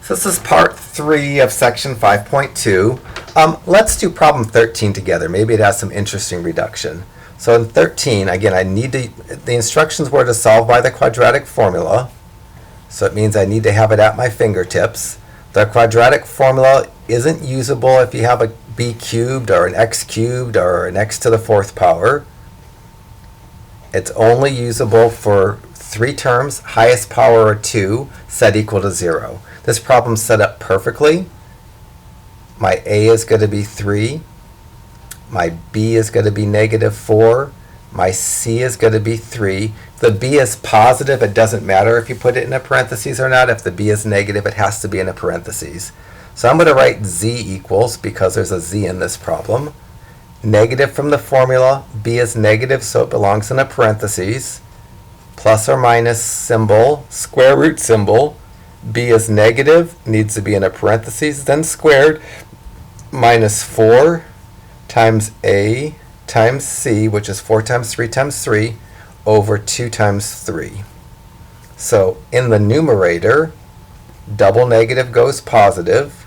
So this is part 3 of section 5.2. Let's do problem 13 together. Maybe it has some interesting reduction. So in 13, again, the instructions were to solve by the quadratic formula. So it means I need to have it at my fingertips. The quadratic formula isn't usable if you have a b cubed or an x cubed or an x to the 4th power. It's only usable for 3 terms, highest power of 2, set equal to 0. This problem's set up perfectly. My a is going to be 3. My b is going to be -4. My c is going to be 3. If the b is positive, it doesn't matter if you put it in a parentheses or not. If the b is negative, it has to be in a parentheses. So I'm going to write z equals, because there's a z in this problem. Negative from the formula, b is negative, so it belongs in a parentheses. Plus or minus symbol, square root symbol. B is negative, needs to be in a parentheses, then squared, minus 4 times a times c, which is 4 times 3 times 3, over 2 times 3. So in the numerator, double negative goes positive.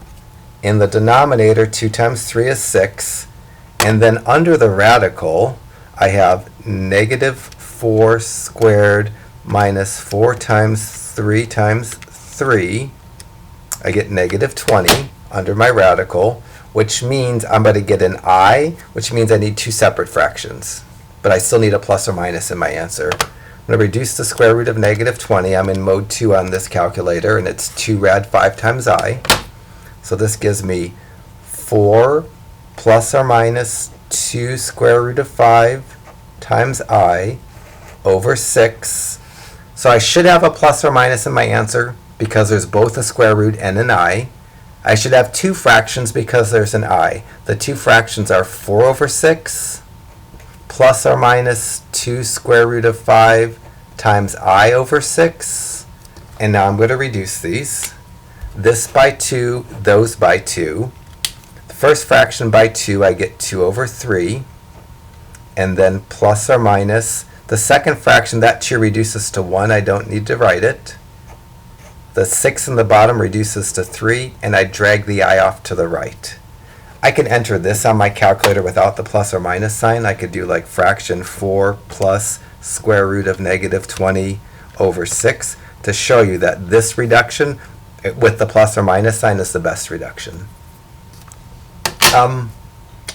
In the denominator, 2 times 3 is 6. And then under the radical, I have -4 squared minus 4 times 3 times 3. I get -20 under my radical, which means I'm going to get an I, which means I need 2 separate fractions. But I still need a plus or minus in my answer. I'm going to reduce the square root of -20. I'm in mode 2 on this calculator, and it's 2 rad 5 times I. So this gives me 4 plus or minus 2 square root of 5 times I over 6. So I should have a plus or minus in my answer because there's both a square root and an I. I should have 2 fractions because there's an I. The 2 fractions are 4 over 6 plus or minus 2 square root of 5 times I over 6. And now I'm going to reduce these. This by 2, those by 2. The first fraction by 2, I get 2 over 3. And then plus or minus. The second fraction, that 2 reduces to 1. I don't need to write it. The 6 in the bottom reduces to 3, and I drag the I off to the right. I can enter this on my calculator without the plus or minus sign. I could do like fraction 4 plus square root of -20 over 6 to show you that this reduction with the plus or minus sign is the best reduction.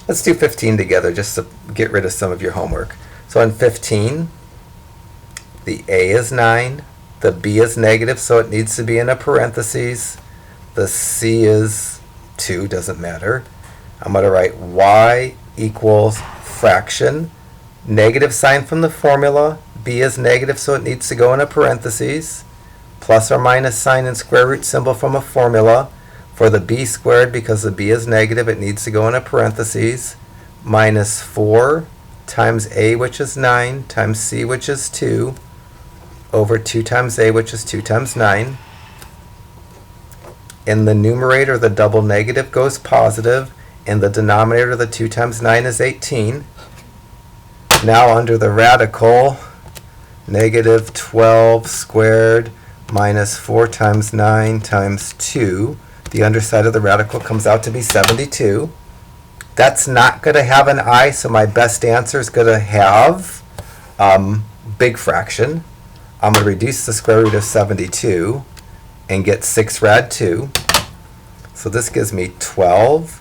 Let's do 15 together just to get rid of some of your homework. So in 15, the a is 9. The b is negative, so it needs to be in a parentheses. The c is 2, doesn't matter. I'm going to write y equals fraction. Negative sign from the formula. B is negative, so it needs to go in a parentheses. Plus or minus sign and square root symbol from a formula. For the b squared, because the b is negative, it needs to go in a parentheses. Minus 4 times a, which is 9, times c, which is 2. Over 2 times a, which is 2 times 9. In the numerator, the double negative goes positive. In the denominator, the 2 times 9 is 18. Now under the radical, -12 squared minus 4 times 9 times 2. The underside of the radical comes out to be 72. That's not going to have an I, so my best answer is going to have big fraction. I'm going to reduce the square root of 72 and get 6 rad 2. So this gives me 12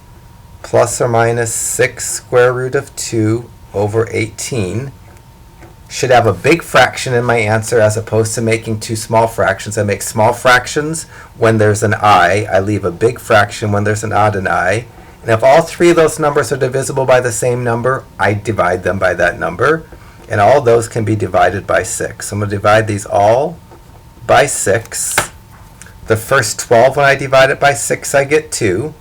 plus or minus 6 square root of 2 over 18. Should have a big fraction in my answer as opposed to making 2 small fractions. I make small fractions when there's an I. I leave a big fraction when there's an odd and I. And if all 3 of those numbers are divisible by the same number, I divide them by that number. And all those can be divided by 6. So I'm going to divide these all by 6. The first 12, when I divide it by 6, I get 2.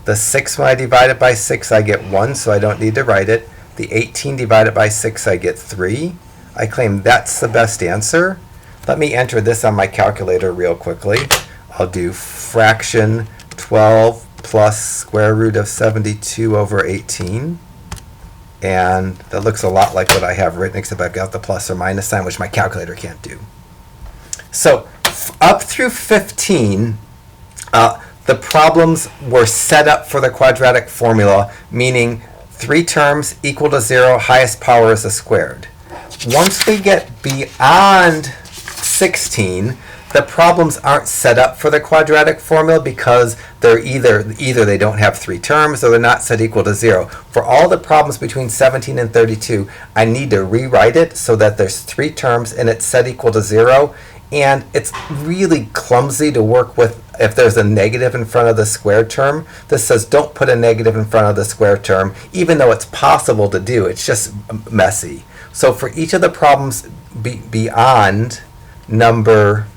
The 6, when I divide it by 6, I get 1, so I don't need to write it. The 18 divided by 6, I get 3. I claim that's the best answer. Let me enter this on my calculator real quickly. I'll do fraction 12 plus square root of 72 over 18. And that looks a lot like what I have written, except I've got the plus or minus sign, which my calculator can't do. So up through 15, The problems were set up for the quadratic formula, meaning 3 terms equal to 0, highest power is a squared. Once we get beyond 16, the problems aren't set up for the quadratic formula because they're either they don't have 3 terms or they're not set equal to 0. For all the problems between 17 and 32, I need to rewrite it so that there's 3 terms and it's set equal to 0. And it's really clumsy to work with if there's a negative in front of the square term. This says don't put a negative in front of the square term, even though it's possible to do. It's just messy. So for each of the problems beyond number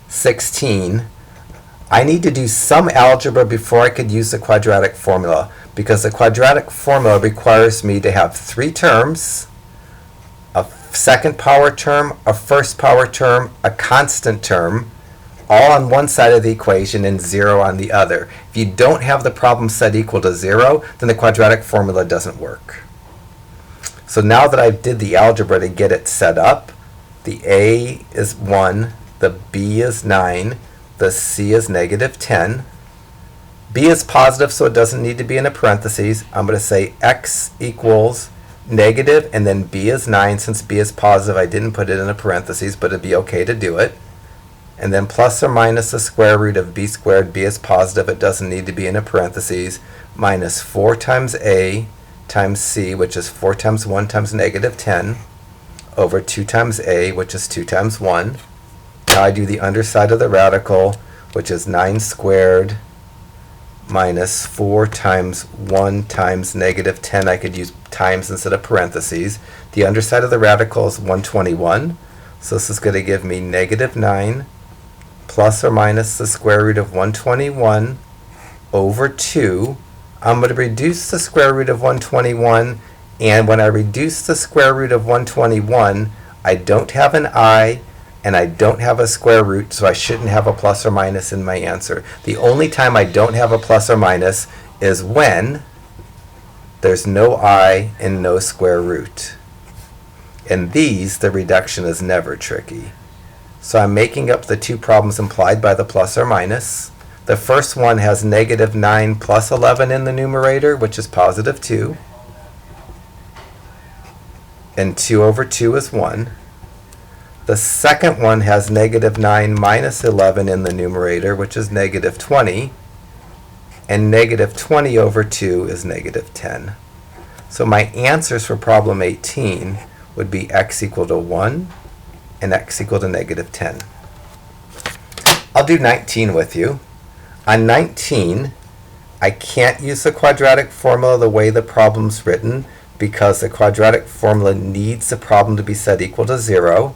16, I need to do some algebra before I could use the quadratic formula, because the quadratic formula requires me to have 3 terms, a second power term, a first power term, a constant term, all on one side of the equation and 0 on the other. If you don't have the problem set equal to 0, then the quadratic formula doesn't work. So now that I did the algebra to get it set up, the A is 1, the B is 9, the C is negative 10. B is positive, so it doesn't need to be in a parentheses. I'm going to say X equals negative, and then B is 9. Since B is positive, I didn't put it in a parentheses, but it'd be okay to do it. And then plus or minus the square root of B squared. B is positive, it doesn't need to be in a parentheses, minus 4 times A times C, which is 4 times 1 times negative 10, over 2 times A, which is 2 times 1. Now I do the underside of the radical, which is 9 squared minus 4 times 1 times negative 10. I could use times instead of parentheses. The underside of the radical is 121. So this is going to give me negative 9 plus or minus the square root of 121 over 2. I'm going to reduce the square root of 121, and when I reduce the square root of 121, I don't have an I, and I don't have a square root, so I shouldn't have a plus or minus in my answer. The only time I don't have a plus or minus is when there's no I and no square root. In these, the reduction is never tricky. So I'm making up the 2 problems implied by the plus or minus. The first one has negative 9 plus 11 in the numerator, which is positive 2. And 2 over 2 is 1. The second one has negative 9 minus 11 in the numerator, which is negative 20. And negative 20 over 2 is negative 10. So my answers for problem 18 would be x equal to 1 and x equal to negative 10. I'll do 19 with you. On 19, I can't use the quadratic formula the way the problem's written because the quadratic formula needs the problem to be set equal to 0.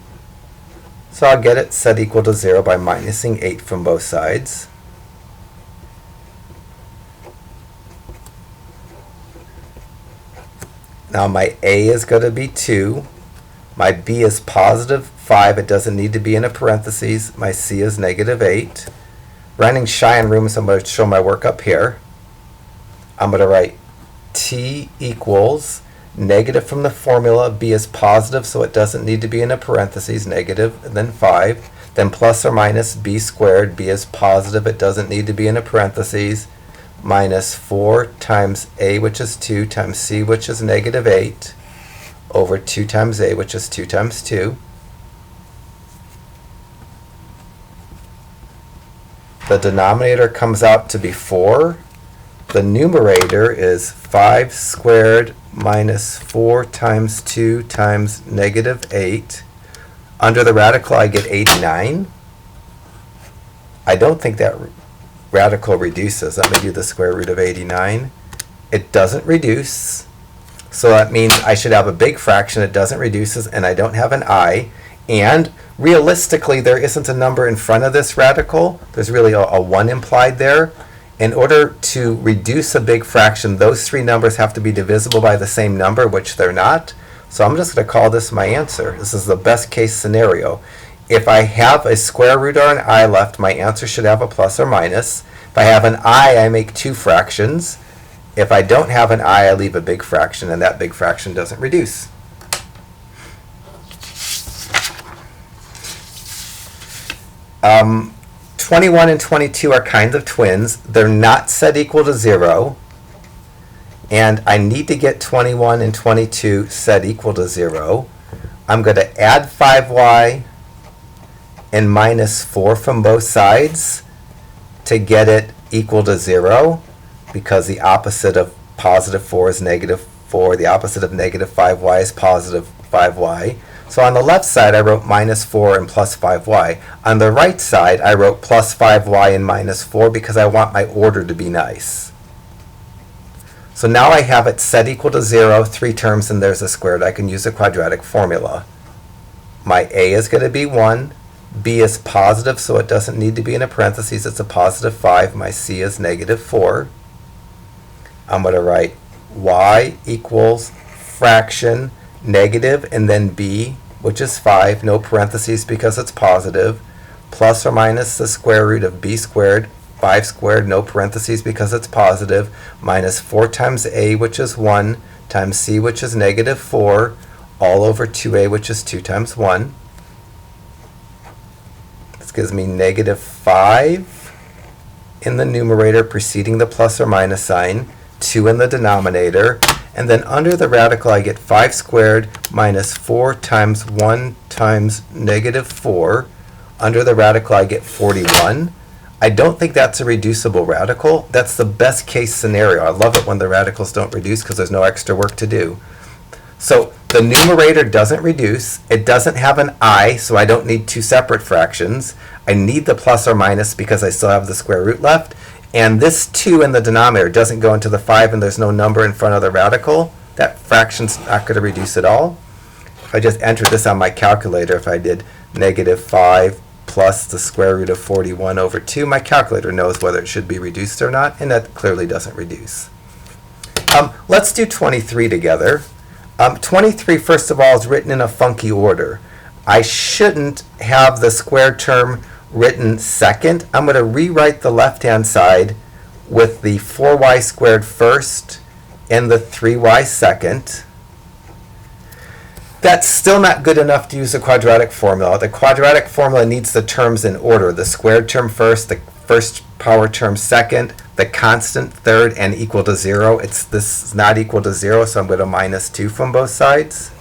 So I'll get it set equal to 0 by minusing 8 from both sides. Now my A is going to be 2. My B is positive 5. It doesn't need to be in a parentheses. My C is negative 8. Running shy on room, so I'm going to show my work up here. I'm going to write T equals negative from the formula. B is positive, so it doesn't need to be in a parentheses. Negative, and then 5. Then plus or minus B squared. B is positive. It doesn't need to be in a parentheses. Minus 4 times A, which is 2, times C, which is negative 8, over 2 times A, which is 2 times 2. The denominator comes out to be 4. The numerator is 5 squared minus 4 times 2 times negative 8. Under the radical, I get 89. I don't think that radical reduces. Let me do the square root of 89. It doesn't reduce. So that means I should have a big fraction. It doesn't reduce, and I don't have an I. And realistically, there isn't a number in front of this radical. There's really a 1 implied there. In order to reduce a big fraction, those 3 numbers have to be divisible by the same number, which they're not. So I'm just going to call this my answer. This is the best case scenario. If I have a square root or an I left, my answer should have a plus or minus. If I have an I make 2 fractions. If I don't have an I leave a big fraction, and that big fraction doesn't reduce. 21 and 22 are kinds of twins. They're not set equal to 0. And I need to get 21 and 22 set equal to 0. I'm going to add 5y and minus 4 from both sides to get it equal to 0, because the opposite of positive 4 is negative 4. The opposite of negative 5y is positive 5y. So on the left side, I wrote minus 4 and plus 5y. On the right side, I wrote plus 5y and minus 4 because I want my order to be nice. So now I have it set equal to 0, 3 terms, and there's a squared. I can use a quadratic formula. My a is going to be 1. B is positive, so it doesn't need to be in a parentheses. It's a positive 5. My c is negative 4. I'm going to write y equals fraction negative and then b, which is 5, no parentheses because it's positive, plus or minus the square root of b squared, 5 squared, no parentheses because it's positive, minus 4 times a, which is 1, times c, which is negative 4, all over 2a, which is 2 times 1. This gives me negative 5 in the numerator preceding the plus or minus sign, 2 in the denominator, and then under the radical I get 5 squared minus 4 times 1 times negative 4. Under the radical I get 41. I don't think that's a reducible radical. That's the best case scenario. I love it when the radicals don't reduce because there's no extra work to do. So the numerator doesn't reduce. It doesn't have an I, so I don't need 2 separate fractions. I need the plus or minus because I still have the square root left. And this 2 in the denominator doesn't go into the 5 and there's no number in front of the radical. That fraction's not going to reduce at all. If I just entered this on my calculator, if I did negative 5 plus the square root of 41 over 2, my calculator knows whether it should be reduced or not, and that clearly doesn't reduce. Let's do 23 together. 23, first of all, is written in a funky order. I shouldn't have the squared term written second. I'm going to rewrite the left-hand side with the 4y squared first and the 3y second. That's still not good enough to use the quadratic formula. The quadratic formula needs the terms in order. The squared term first, the first power term second, the constant third, and equal to 0. This is not equal to 0, so I'm going to minus 2 from both sides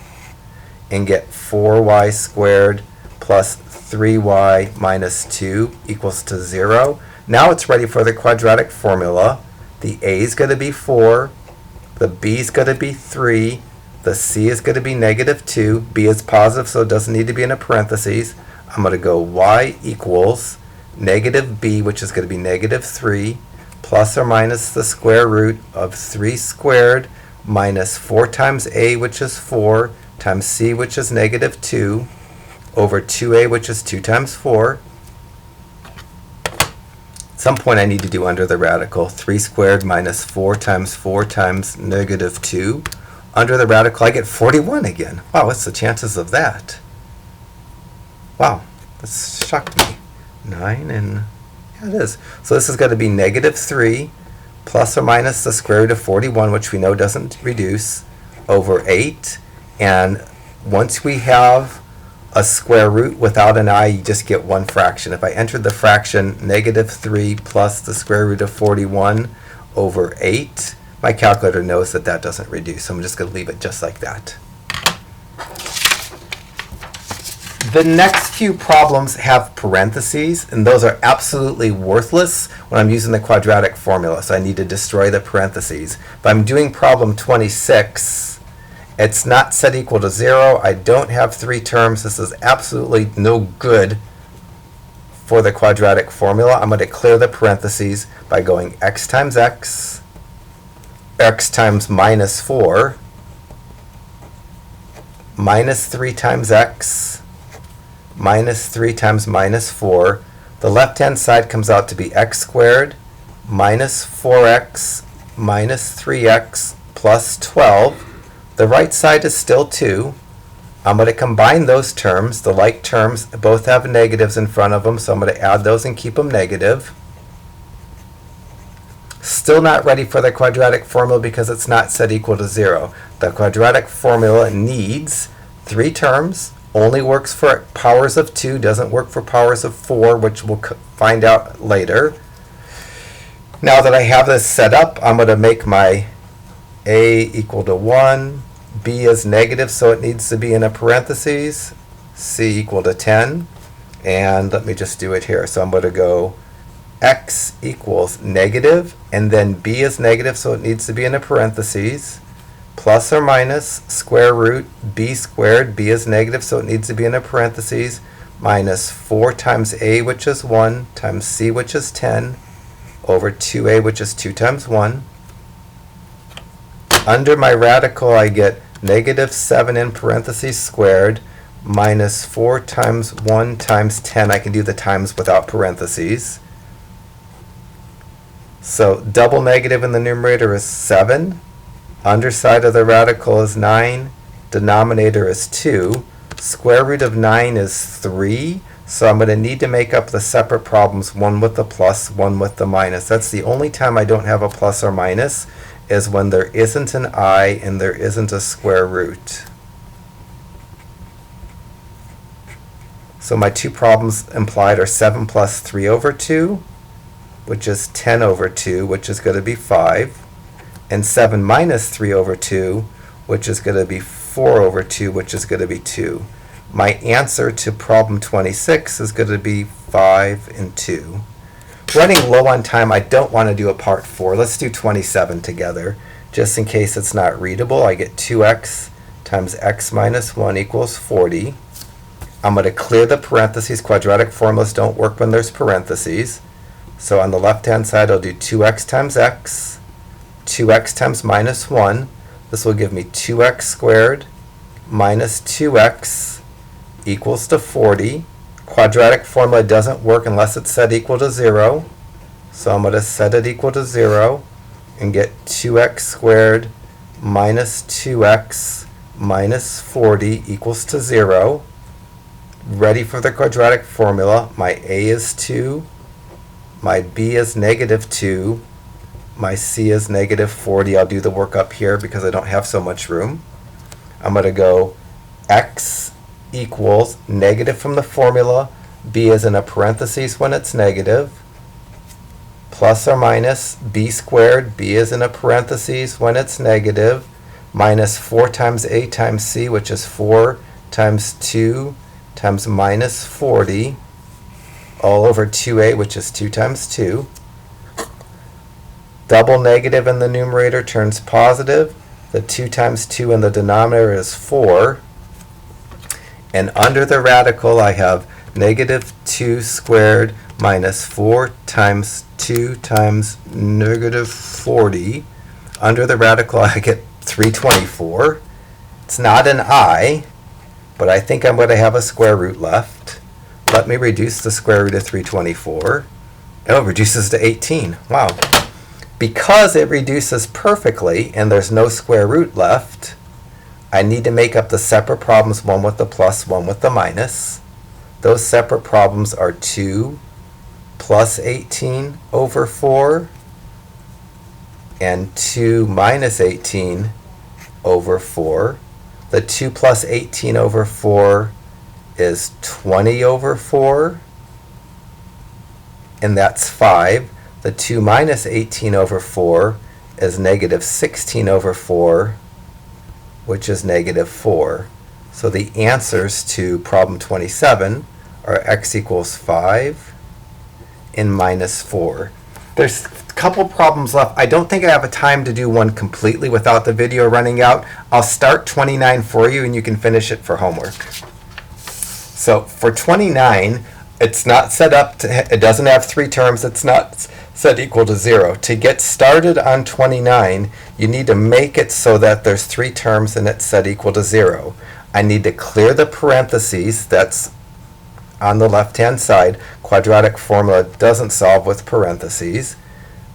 and get 4y squared plus 3y minus 2 equals to 0. Now it's ready for the quadratic formula. The a is going to be 4, the b is going to be 3, the c is going to be negative 2, b is positive so it doesn't need to be in a parentheses. I'm going to go y equals negative b, which is going to be negative 3, plus or minus the square root of 3 squared minus 4 times a, which is 4, times c, which is negative 2, over 2a, which is 2 times 4. At some point I need to do under the radical 3 squared minus 4 times negative 2. Under the radical I get 41 again. Wow, what's the chances of that? Wow, that's shocked me. 9 and, yeah, it is. So this is going to be negative 3 plus or minus the square root of 41, which we know doesn't reduce, over 8. And once we have a square root without an I, you just get one fraction. If I entered the fraction negative 3 plus the square root of 41 over 8, my calculator knows that that doesn't reduce. So I'm just going to leave it just like that. The next few problems have parentheses, and those are absolutely worthless when I'm using the quadratic formula, so I need to destroy the parentheses. If I'm doing problem 26, it's not set equal to 0. I don't have 3 terms. This is absolutely no good for the quadratic formula. I'm going to clear the parentheses by going x times x times minus 4, minus 3 times x, minus 3 times minus 4. The left-hand side comes out to be x squared minus 4x minus 3x plus 12. The right side is still 2. I'm going to combine those terms. The like terms both have negatives in front of them, so I'm going to add those and keep them negative. Still not ready for the quadratic formula because it's not set equal to 0. The quadratic formula needs 3 terms, only works for powers of 2, doesn't work for powers of 4, which we'll find out later. Now that I have this set up, I'm going to make my a equal to 1, b is negative, so it needs to be in a parentheses, c equal to 10, and let me just do it here. So I'm going to go x equals negative, and then b is negative, so it needs to be in a parentheses, plus or minus square root b squared, b is negative, so it needs to be in a parentheses, minus 4 times a, which is 1, times c, which is 10, over 2a, which is 2 times 1. Under my radical, I get negative 7 in parentheses squared, minus 4 times 1 times 10. I can do the times without parentheses. So double negative in the numerator is 7. Underside of the radical is 9. Denominator is 2. Square root of 9 is 3. So I'm going to need to make up the separate problems, one with the plus, one with the minus. That's the only time I don't have a plus or minus, is when there isn't an I and there isn't a square root. So my two problems implied are 7 plus 3 over 2, which is 10 over 2, which is going to be 5, and 7 minus 3 over 2, which is going to be 4 over 2, which is going to be 2. My answer to problem 26 is going to be 5 and 2. Running low on time, I don't want to do a part 4. Let's do 27 together. Just in case it's not readable, I get 2x times x minus 1 equals 40. I'm going to clear the parentheses. Quadratic formulas don't work when there's parentheses. So on the left-hand side, I'll do 2x times x, 2x times minus 1. This will give me 2x squared minus 2x equals to 40. Quadratic formula doesn't work unless it's set equal to 0. So I'm going to set it equal to 0 and get 2x squared minus 2x minus 40 equals to 0. Ready for the quadratic formula. My a is 2, my b is negative 2, my c is negative 40. I'll do the work up here because I don't have so much room. I'm going to go x equals negative from the formula, b is in a parentheses when it's negative, plus or minus b squared, b is in a parentheses when it's negative, minus 4 times a times c, which is 4 times 2 times minus 40, all over 2a, which is 2 times 2. Double negative in the numerator turns positive. The 2 times 2 in the denominator is 4. And under the radical, I have negative 2 squared minus 4 times 2 times negative 40. Under the radical, I get 324. It's not an I, but I think I'm going to have a square root left. Let me reduce the square root of 324. Oh, it reduces to 18. Wow. Because it reduces perfectly and there's no square root left, I need to make up the separate problems, one with the plus, one with the minus. Those separate problems are 2 plus 18 over 4 and 2 minus 18 over 4. The 2 plus 18 over 4 is 20 over 4, and that's 5. The 2 minus 18 over 4 is negative 16 over 4, which is negative 4. So the answers to problem 27 are x equals 5 and minus 4. There's a couple problems left. I don't think I have a time to do one completely without the video running out. I'll start 29 for you and you can finish it for homework. So for 29, it's not set up to, it doesn't have 3 terms, it's not set equal to 0. To get started on 29, you need to make it so that there's 3 terms and it's set equal to 0. I need to clear the parentheses, that's on the left-hand side. Quadratic formula doesn't solve with parentheses.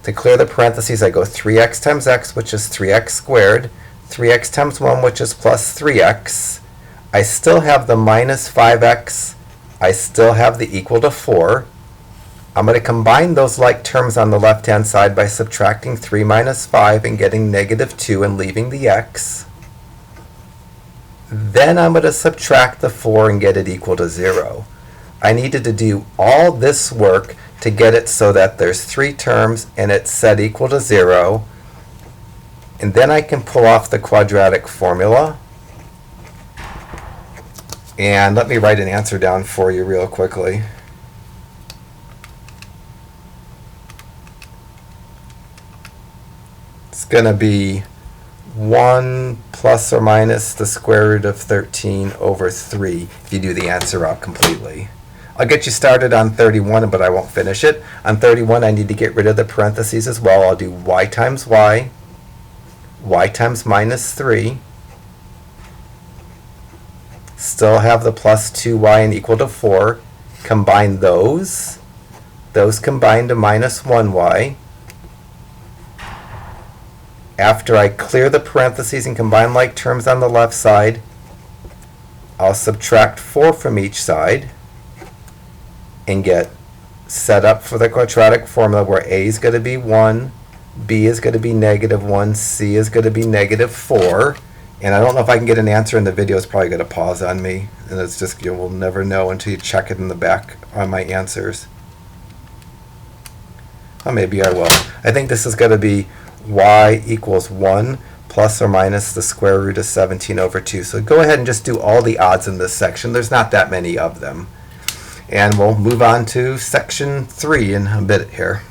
To clear the parentheses, I go 3x times x, which is 3x squared, 3x times 1, which is plus 3x. I still have the minus 5x. I still have the equal to 4. I'm going to combine those like terms on the left-hand side by subtracting 3 minus 5 and getting negative 2 and leaving the x. Then I'm going to subtract the 4 and get it equal to 0. I needed to do all this work to get it so that there's 3 terms and it's set equal to 0. And then I can pull off the quadratic formula. And let me write an answer down for you real quickly. It's going to be 1 plus or minus the square root of 13 over 3 if you do the answer out completely. I'll get you started on 31, but I won't finish it. On 31, I need to get rid of the parentheses as well. I'll do y times y times minus 3. Still have the plus 2y and equal to 4. Combine those. Those combine to minus 1y. After I clear the parentheses and combine like terms on the left side, I'll subtract 4 from each side and get set up for the quadratic formula where a is going to be 1, b is going to be negative 1, c is going to be negative 4. And I don't know if I can get an answer in the video. It's probably going to pause on me. And it's just, you will never know until you check it in the back on my answers. Well, maybe I will. I think this is going to be y equals 1 plus or minus the square root of 17 over 2. So go ahead and just do all the odds in this section. There's not that many of them. And we'll move on to section 3 in a bit here.